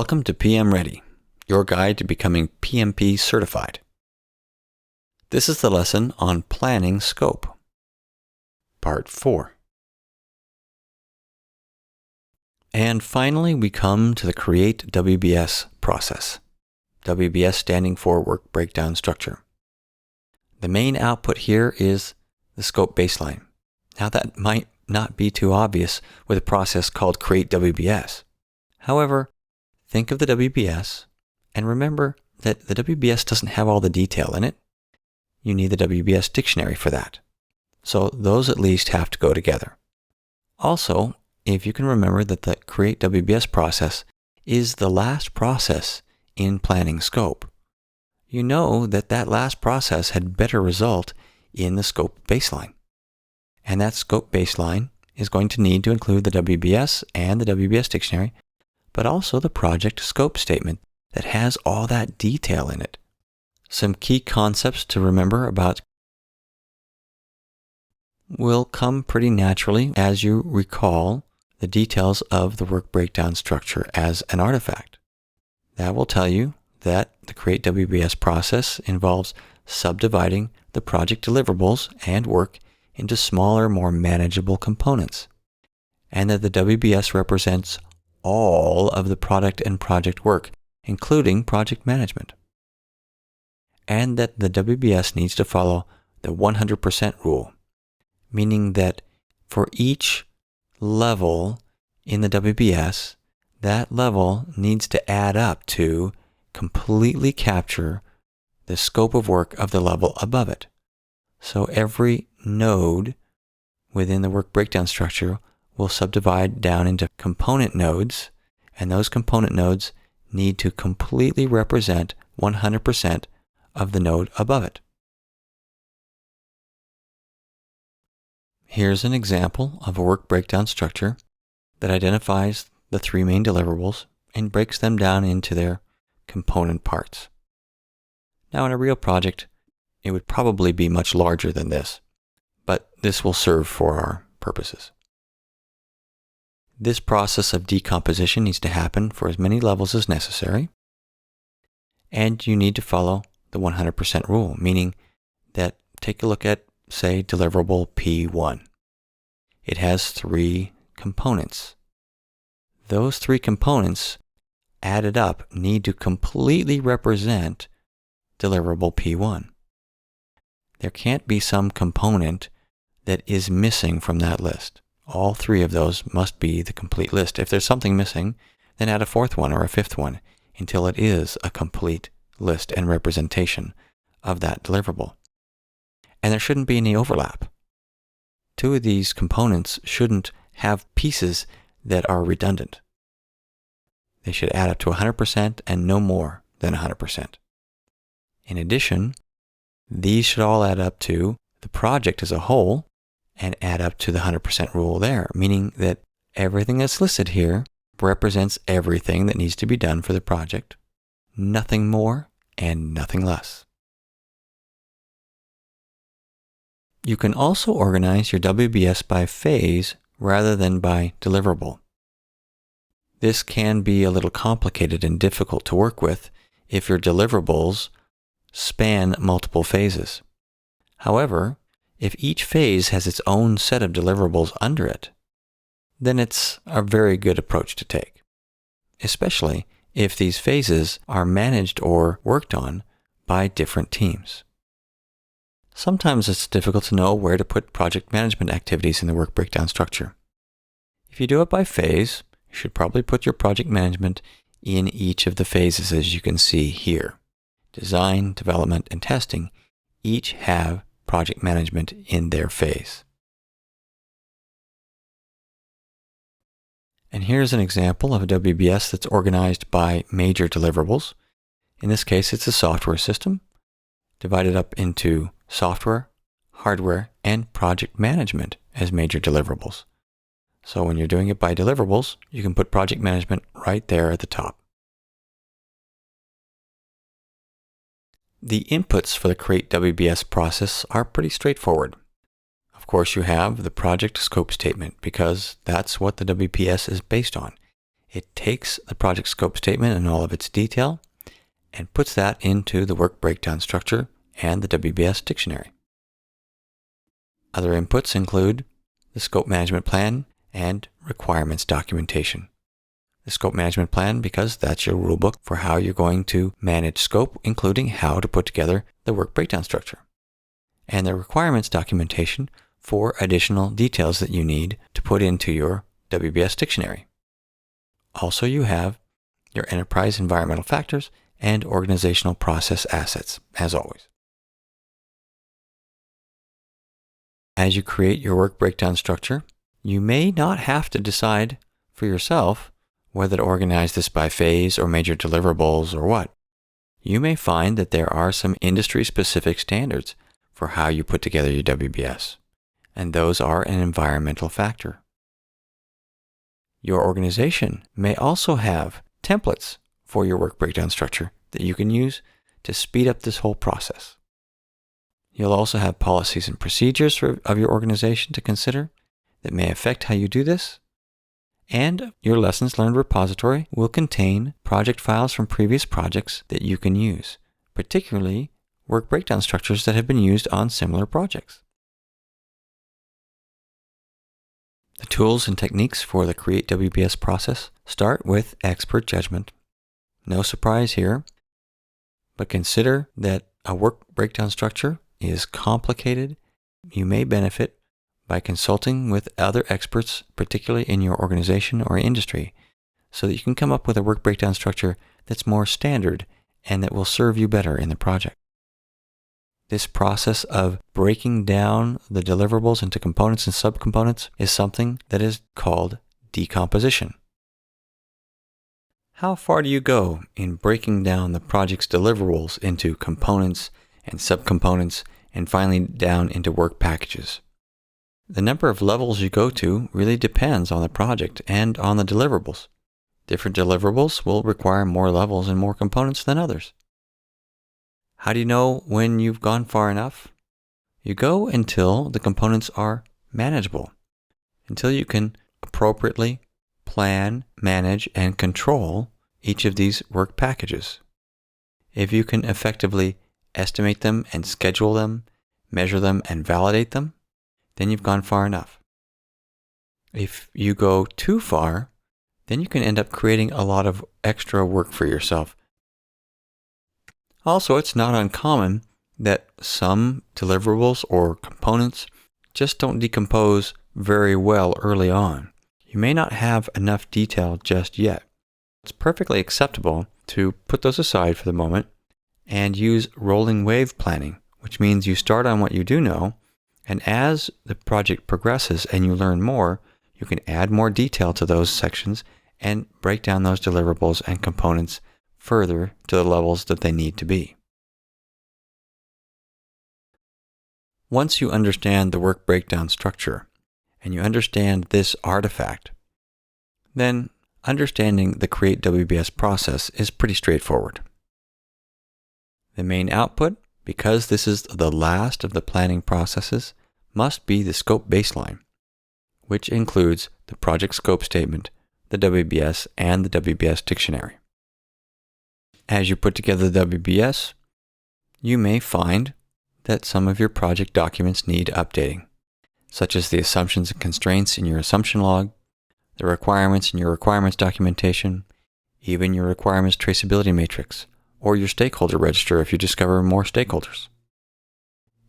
Welcome to PM Ready, your guide to becoming PMP certified. This is the lesson on planning scope, Part 4. And finally, we come to the Create WBS process, WBS standing for Work Breakdown Structure. The main output here is the scope baseline. Now that might not be too obvious with a process called Create WBS. However, think of the WBS and remember that the WBS doesn't have all the detail in it. You need the WBS dictionary for that. So those at least have to go together. Also, if you can remember that the Create WBS process is the last process in planning scope, you know that that last process had better result in the scope baseline. And that scope baseline is going to need to include the WBS and the WBS dictionary, but also the project scope statement that has all that detail in it. Some key concepts to remember about will come pretty naturally as you recall the details of the work breakdown structure as an artifact. That will tell you that the Create WBS process involves subdividing the project deliverables and work into smaller, more manageable components, and that the WBS represents all of the product and project work, including project management. And that the WBS needs to follow the 100% rule, meaning that for each level in the WBS, that level needs to add up to completely capture the scope of work of the level above it. So every node within the work breakdown structure will subdivide down into component nodes, and those component nodes need to completely represent 100% of the node above it. Here's an example of a work breakdown structure that identifies the three main deliverables and breaks them down into their component parts. Now, in a real project, it would probably be much larger than this, but this will serve for our purposes. This process of decomposition needs to happen for as many levels as necessary, and you need to follow the 100% rule, meaning that take a look at, say, deliverable P1. It has three components. Those three components added up need to completely represent deliverable P1. There can't be some component that is missing from that list. All three of those must be the complete list. If there's something missing, then add a fourth one or a fifth one until it is a complete list and representation of that deliverable. And there shouldn't be any overlap. Two of these components shouldn't have pieces that are redundant. They should add up to 100% and no more than 100%. In addition, these should all add up to the project as a whole and add up to the 100% rule there, meaning that everything that's listed here represents everything that needs to be done for the project, nothing more and nothing less. You can also organize your WBS by phase rather than by deliverable. This can be a little complicated and difficult to work with if your deliverables span multiple phases. However, if each phase has its own set of deliverables under it, then it's a very good approach to take, especially if these phases are managed or worked on by different teams. Sometimes it's difficult to know where to put project management activities in the work breakdown structure. If you do it by phase, you should probably put your project management in each of the phases as you can see here. Design, development, and testing each have project management in their phase. And here's an example of a WBS that's organized by major deliverables. In this case, it's a software system divided up into software, hardware, and project management as major deliverables. So when you're doing it by deliverables, you can put project management right there at the top. The inputs for the Create WBS process are pretty straightforward. Of course, you have the project scope statement because that's what the WBS is based on. It takes the project scope statement and all of its detail and puts that into the work breakdown structure and the WBS dictionary. Other inputs include the scope management plan and requirements documentation. The scope management plan because that's your rulebook for how you're going to manage scope, including how to put together the work breakdown structure. And the requirements documentation for additional details that you need to put into your WBS dictionary. Also, you have your enterprise environmental factors and organizational process assets, as always. As you create your work breakdown structure, you may not have to decide for yourself whether to organize this by phase or major deliverables or what. You may find that there are some industry-specific standards for how you put together your WBS, and those are an environmental factor. Your organization may also have templates for your work breakdown structure that you can use to speed up this whole process. You'll also have policies and procedures of your organization to consider that may affect how you do this. And your lessons learned repository will contain project files from previous projects that you can use, particularly work breakdown structures that have been used on similar projects. The tools and techniques for the Create WBS process start with expert judgment. No surprise here, but consider that a work breakdown structure is complicated. You may benefit by consulting with other experts, particularly in your organization or industry, so that you can come up with a work breakdown structure that's more standard and that will serve you better in the project. This process of breaking down the deliverables into components and subcomponents is something that is called decomposition. How far do you go in breaking down the project's deliverables into components and subcomponents and finally down into work packages? The number of levels you go to really depends on the project and on the deliverables. Different deliverables will require more levels and more components than others. How do you know when you've gone far enough? You go until the components are manageable, until you can appropriately plan, manage, and control each of these work packages. If you can effectively estimate them and schedule them, measure them and validate them, then you've gone far enough. If you go too far, then you can end up creating a lot of extra work for yourself. Also, it's not uncommon that some deliverables or components just don't decompose very well early on. You may not have enough detail just yet. It's perfectly acceptable to put those aside for the moment and use rolling wave planning, which means you start on what you do know, and as the project progresses and you learn more, you can add more detail to those sections and break down those deliverables and components further to the levels that they need to be. Once you understand the work breakdown structure and you understand this artifact, then understanding the Create WBS process is pretty straightforward. The main output, because this is the last of the planning processes, must be the scope baseline, which includes the project scope statement, the WBS, and the WBS dictionary. As you put together the WBS, you may find that some of your project documents need updating, such as the assumptions and constraints in your assumption log, the requirements in your requirements documentation, even your requirements traceability matrix, or your stakeholder register if you discover more stakeholders.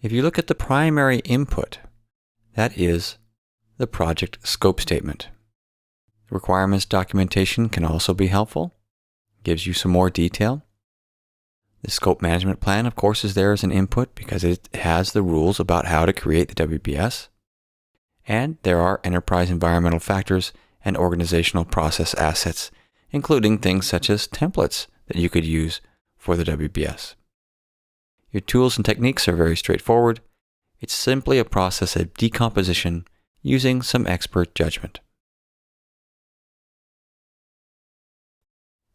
If you look at the primary input, that is the project scope statement. The requirements documentation can also be helpful, gives you some more detail. The scope management plan, of course, is there as an input because it has the rules about how to create the WBS. And there are enterprise environmental factors and organizational process assets, including things such as templates that you could use for the WBS. Your tools and techniques are very straightforward. It's simply a process of decomposition using some expert judgment.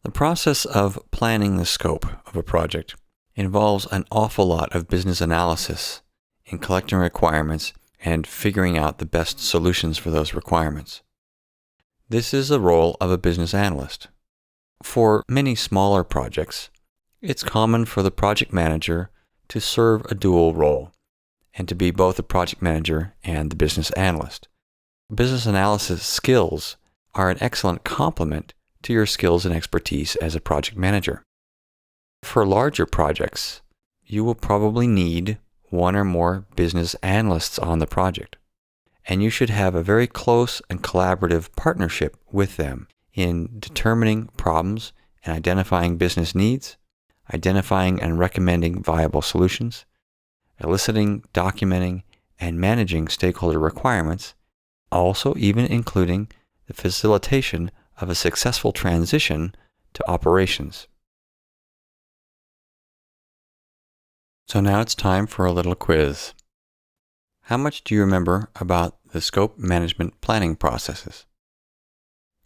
The process of planning the scope of a project involves an awful lot of business analysis in collecting requirements and figuring out the best solutions for those requirements. This is the role of a business analyst. For many smaller projects, it's common for the project manager to serve a dual role and to be both the project manager and the business analyst. Business analysis skills are an excellent complement to your skills and expertise as a project manager. For larger projects, you will probably need one or more business analysts on the project, and you should have a very close and collaborative partnership with them in determining problems and identifying business needs, identifying and recommending viable solutions, eliciting, documenting, and managing stakeholder requirements, also even including the facilitation of a successful transition to operations. So now it's time for a little quiz. How much do you remember about the scope management planning processes?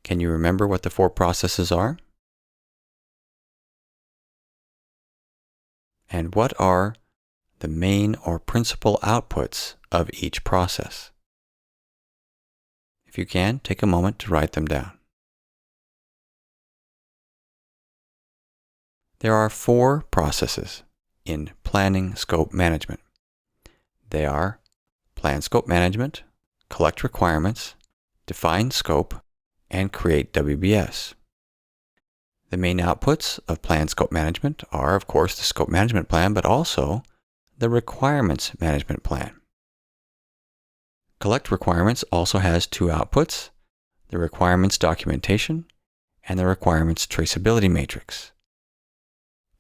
Can you remember what the 4 processes are? And what are the main or principal outputs of each process? If you can, take a moment to write them down. There are 4 processes in planning scope management. They are plan scope management, collect requirements, define scope, and create WBS. The main outputs of plan scope management are, of course, the scope management plan, but also the requirements management plan. Collect requirements also has 2 outputs, the requirements documentation and the requirements traceability matrix.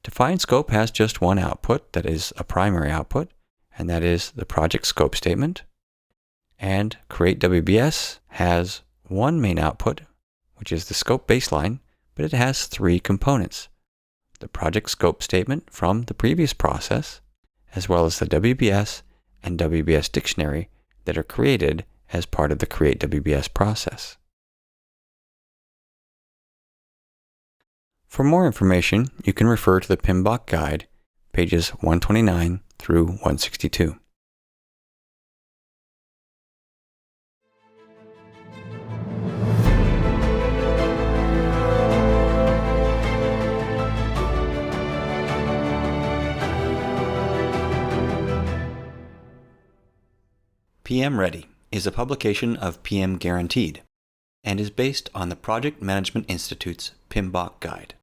Define scope has just one output that is a primary output, and that is the project scope statement. And create WBS has one main output, which is the scope baseline, but it has 3 components: the project scope statement from the previous process, as well as the WBS and WBS dictionary that are created as part of the Create WBS process. For more information, you can refer to the PMBOK guide, pages 129 through 162. PM Ready is a publication of PM Guaranteed and is based on the Project Management Institute's PMBOK guide.